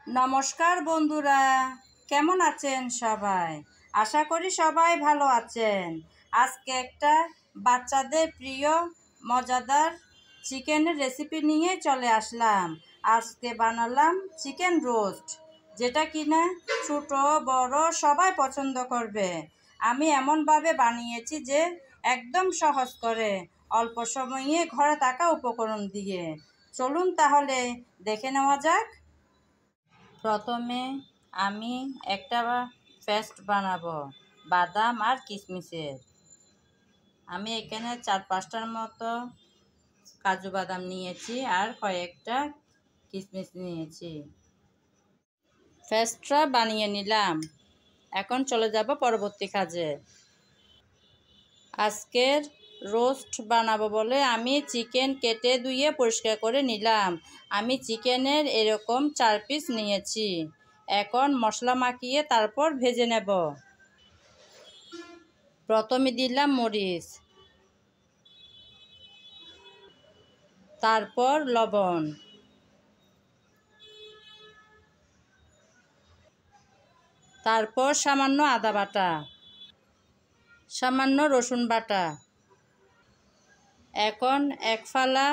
নমস্কার বন্ধুরা, কেমন আছেন সবাই? আশা করি সবাই ভালো আছেন। আজকে একটা বাচ্চাদের প্রিয় মজাদার চিকেনের রেসিপি নিয়ে চলে আসলাম। আজকে বানালাম চিকেন রোস্ট, যেটা কিনা ছোট বড় সবাই পছন্দ করবে। আমি এমনভাবে বানিয়েছি যে একদম সহজ করে, অল্প সময়ে ঘরে থাকা উপকরণ দিয়ে। চলুন তাহলে দেখে নেওয়া যাক। প্রথমে আমি একটা পেস্ট বানাবো বাদাম আর কিশমিশের। আমি এখানে 4-5টার মতো কাজু বাদাম নিয়েছি আর কয়েকটা কিশমিশ নিয়েছি। পেস্টটা বানিয়ে নিলাম। এখন চলে যাব পরবর্তী কাজে। আজকের রোস্ট বানাবো বলে আমি চিকেন কেটে ধুয়ে পরিষ্কার করে নিলাম। আমি চিকেনের এরকম 4 পিস নিয়েছি। এখন মশলা মাখিয়ে তারপর ভেজে নেব। প্রথমে দিলাম মরিচ, তারপর লবণ, তারপর সামান্য আদা বাটা, সামান্য রসুন বাটা। এখন এক ফালা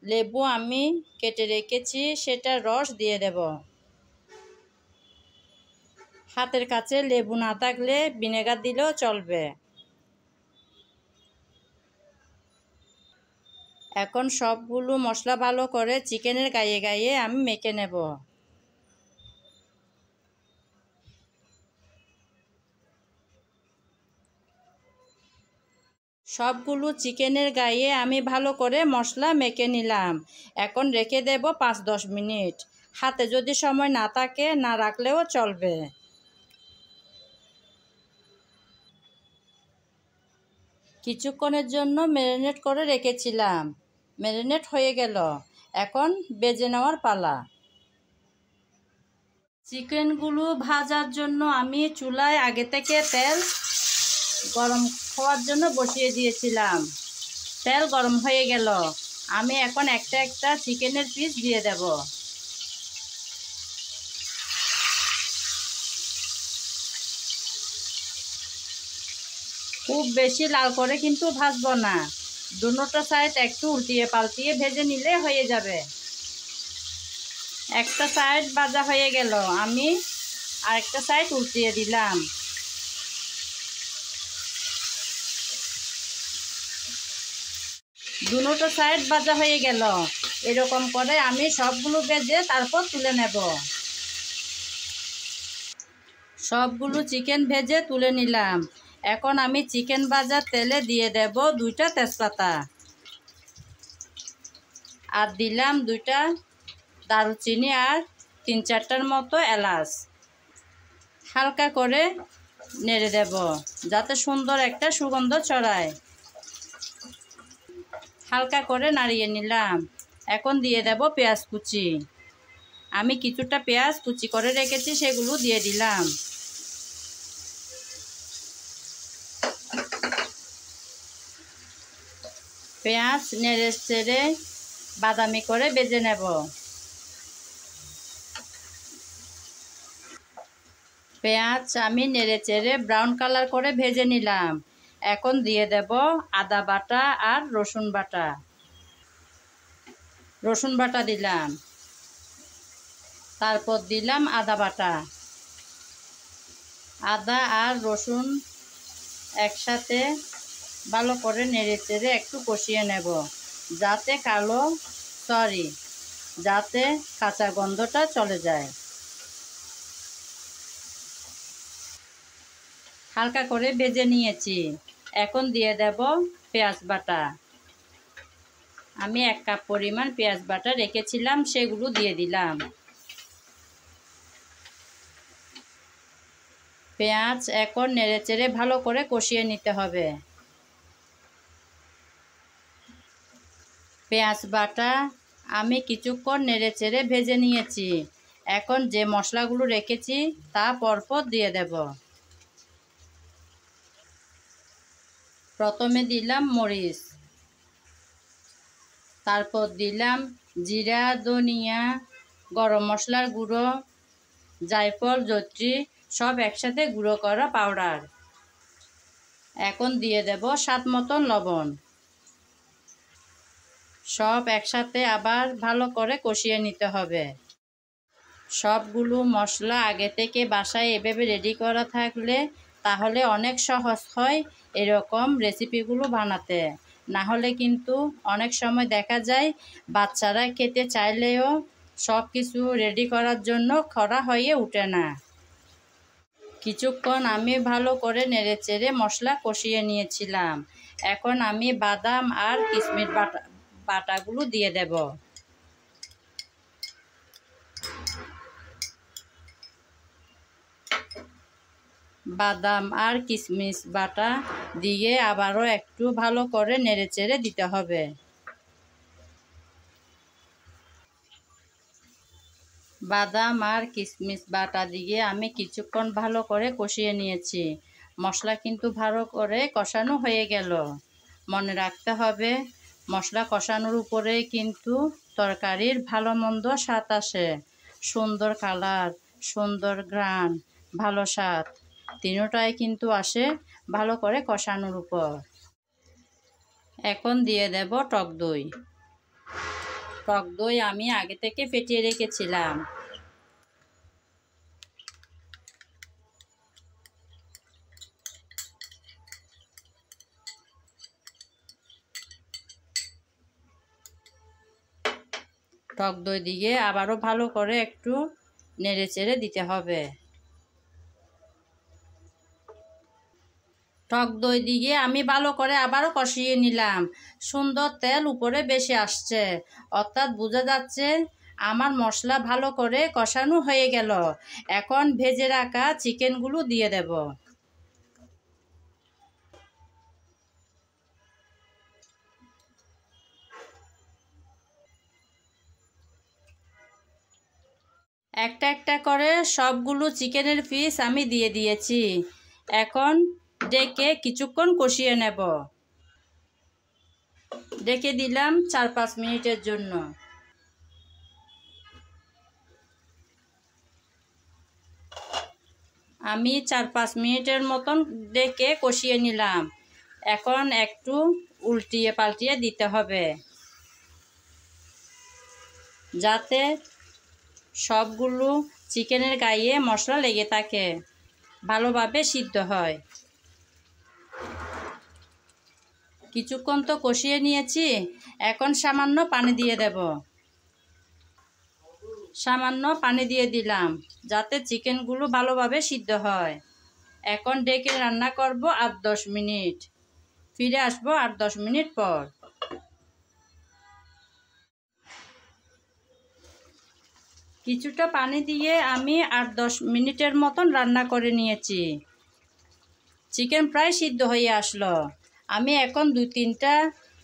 লেবু আমি কেটে রেখেছি, সেটা রস দিয়ে দেব। হাতের কাছে লেবু না থাকলে ভিনেগার দিলেও চলবে। এখন সবগুলো মশলা ভালো করে চিকেনের গায়ে গায়ে আমি মেখে নেব। সবগুলো চিকেনের গায়ে আমি ভালো করে মশলা মেখে নিলাম। এখন রেখে দেব 5-10 মিনিট। হাতে যদি সময় না থাকে না রাখলেও চলবে। কিছুক্ষণের জন্য ম্যারিনেট করে রেখেছিলাম। ম্যারিনেট হয়ে গেল। এখন ভেজে নেওয়ার পালা। চিকেনগুলো ভাজার জন্য আমি চুলায় আগে থেকে তেল গরম হওয়ার জন্য বসিয়ে দিয়েছিলাম। তেল গরম হয়ে গেল। আমি এখন একটা একটা চিকেনের পিস দিয়ে দেব। খুব বেশি লাল করে কিন্তু ভাজবো না। দুটো সাইড একটু উল্টিয়ে পাল্টিয়ে ভেজে নিলে হয়ে যাবে। একটা সাইড ভাজা হয়ে গেল, আমি আরেকটা সাইড উল্টিয়ে দিলাম। দুটো সাইড ভাজা হয়ে গেল। এরকম করে আমি সবগুলো ভেজে তারপর তুলে নেব। সবগুলো চিকেন ভেজে তুলে নিলাম। এখন আমি চিকেন ভাজার তেলে দিয়ে দেব 2টা তেজপাতা আর দিলাম 2টা দারুচিনি আর 3-4টার মতো এলাচ। হালকা করে নেড়ে দেব যাতে সুন্দর একটা সুগন্ধ ছড়ায়। হালকা করে নাড়িয়ে নিলাম। এখন দিয়ে দেব পেঁয়াজ কুচি। আমি কিছুটা পেঁয়াজ কুচি করে রেখেছি, সেগুলো দিয়ে দিলাম। পেঁয়াজ নেড়ে চেড়ে বাদামি করে ভেজে নেব। পেঁয়াজ আমি নেড়ে চেড়ে ব্রাউন কালার করে ভেজে নিলাম। এখন দিয়ে দেব আদা বাটা আর রসুন বাটা। রসুন বাটা দিলাম, তারপর দিলাম আদা বাটা। আদা আর রসুন একসাথে ভালো করে নেড়ে চেড়ে একটু কষিয়ে নেব, যাতে কাঁচা গন্ধটা চলে যায়। হালকা করে ভেজে নিয়েছি। এখন দিয়ে দেব পেঁয়াজ বাটা। আমি 1 কাপ পরিমাণ পেঁয়াজ বাটা রেখেছিলাম, সেগুলো দিয়ে দিলাম। পেঁয়াজ এখন নেড়েচেড়ে ভালো করে কষিয়ে নিতে হবে। পেঁয়াজ বাটা আমি কিছুক্ষণ নেড়েচেড়ে ভেজে নিয়েছি। এখন যে মশলাগুলো রেখেছি তা পরপর দিয়ে দেব। প্রথমে দিলাম মরিচ, তারপর দিলাম জিরা, ধনিয়া, গরম মশলার গুঁড়ো, জায়ফল, জয়ত্রী সব একসাথে গুঁড়ো করা পাউডার। এখন দিয়ে দেব স্বাদ মতন লবণ। সব একসাথে আবার ভালো করে কষিয়ে নিতে হবে। সবগুলো মশলা আগে থেকে বাসায় এভাবে রেডি করা থাকলে তাহলে অনেক সহজ হয় এরকম রেসিপিগুলো বানাতে। না হলে কিন্তু অনেক সময় দেখা যায় বাচ্চারা খেতে চাইলেও সব কিছু রেডি করার জন্য করা হয়ে ওঠে না। কিছুক্ষণ আমি ভালো করে নেড়েচেড়ে মশলা কষিয়ে নিয়েছিলাম। এখন আমি বাদাম আর কিশমিশ বাটাগুলো দিয়ে দেব। বাদাম আর কিশমিশ বাটা দিয়ে আবারও একটু ভালো করে নেড়েচেড়ে দিতে হবে। বাদাম আর কিশমিশ বাটা দিয়ে আমি কিছুক্ষণ ভালো করে কষিয়ে নিয়েছি। মশলা কিন্তু ভালো করে কষানো হয়ে গেল। মনে রাখতে হবে মশলা কষানোর উপরে কিন্তু তরকারির ভালো মন্দ স্বাদ আসে। সুন্দর কালার, সুন্দর ঘ্রাণ, ভালো স্বাদ তিনটাই কিন্তু আসে ভালো করে কষানোর উপর। এখন দিয়ে দেব টক দই। টক দই আমি আগে থেকে ফেটিয়ে রেখেছিলাম। টক দই দিয়ে আবারও ভালো করে একটু নেড়েচেড়ে দিতে হবে। টক দই দিয়ে আমি ভালো করে আবারও কষিয়ে নিলাম। সুন্দর তেল উপরে বেশি আসছে, অর্থাৎ বোঝা যাচ্ছে আমার মশলা ভালো করে কষানো হয়ে গেল। এখন ভেজে রাখা চিকেনগুলো দিয়ে দেব। একটা একটা করে সবগুলো চিকেনের পিস আমি দিয়ে দিয়েছি। এখন ডেকে কিছুক্ষণ কষিয়ে নেব। ডেকে দিলাম 4-5 মিনিটের জন্য। আমি 4-5 মিনিটের মতন ডেকে কষিয়ে নিলাম। এখন একটু উল্টিয়ে পাল্টিয়ে দিতে হবে যাতে সবগুলো চিকেনের গায়ে মশলা লেগে থাকে, ভালোভাবে সিদ্ধ হয়। কিছুক্ষণ তো কষিয়ে নিয়েছি, এখন সামান্য পানি দিয়ে দেব। সামান্য পানি দিয়ে দিলাম যাতে চিকেনগুলো ভালোভাবে সিদ্ধ হয়। এখন ডেকে রান্না করব 8-10 মিনিট। ফিরে আসবো 8-10 মিনিট পর। কিছুটা পানি দিয়ে আমি 8-10 মিনিটের মতন রান্না করে নিয়েছি। চিকেন প্রায় সিদ্ধ হয়ে আসলো। আমি এখন 2-3টা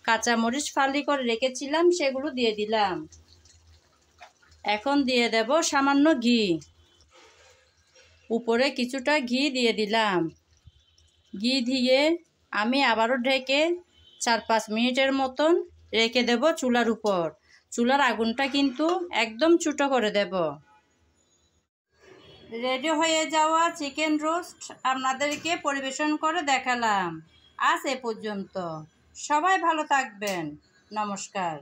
কাঁচামরিচ ফালি করে রেখেছিলাম, সেগুলো দিয়ে দিলাম। এখন দিয়ে দেব সামান্য ঘি। উপরে কিছুটা ঘি দিয়ে দিলাম। ঘি দিয়ে আমি আবারও ঢেকে 4-5 মিনিটের মতন রেখে দেব চুলার উপর। চুলার আগুনটা কিন্তু একদম ছোটো করে দেব। রেডি হয়ে যাওয়া চিকেন রোস্ট আপনাদেরকে পরিবেশন করে দেখালাম। আজ এ পর্যন্ত। সবাই ভালো থাকবেন। নমস্কার।